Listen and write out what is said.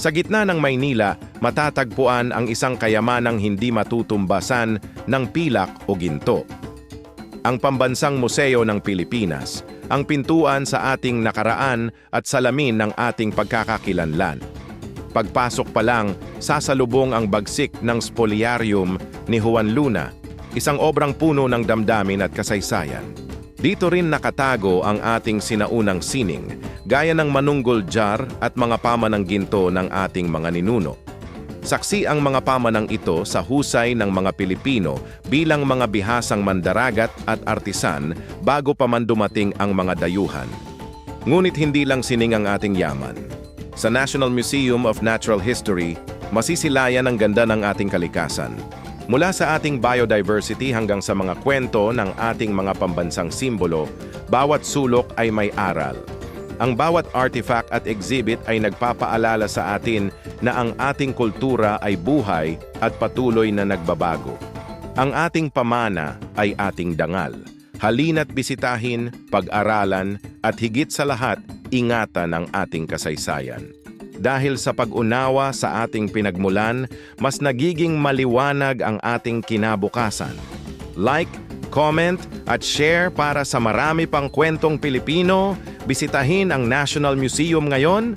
Sa gitna ng Maynila, matatagpuan ang isang kayamanang hindi matutumbasan ng pilak o ginto. Ang Pambansang Museo ng Pilipinas, ang pintuan sa ating nakaraan at salamin ng ating pagkakakilanlan. Pagpasok pa lang, sasalubong ang bagsik ng spoliarium ni Juan Luna, isang obrang puno ng damdamin at kasaysayan. Dito rin nakatago ang ating sinaunang sining, gaya ng manunggol jar at mga pamanang ginto ng ating mga ninuno. Saksi ang mga pamanang ito sa husay ng mga Pilipino bilang mga bihasang mandaragat at artisan bago pa man dumating ang mga dayuhan. Ngunit hindi lang sining ang ating yaman. Sa National Museum of Natural History, masisilayan ang ganda ng ating kalikasan. Mula sa ating biodiversity hanggang sa mga kwento ng ating mga pambansang simbolo, bawat sulok ay may aral. Ang bawat artifact at exhibit ay nagpapaalala sa atin na ang ating kultura ay buhay at patuloy na nagbabago. Ang ating pamana ay ating dangal. Halina't bisitahin, pag-aralan, at higit sa lahat, ingatan ang ating kasaysayan. Dahil sa pag-unawa sa ating pinagmulan, mas nagiging maliwanag ang ating kinabukasan. Like, comment, at share para sa marami pang kwentong Pilipino. Bisitahin ang National Museum ngayon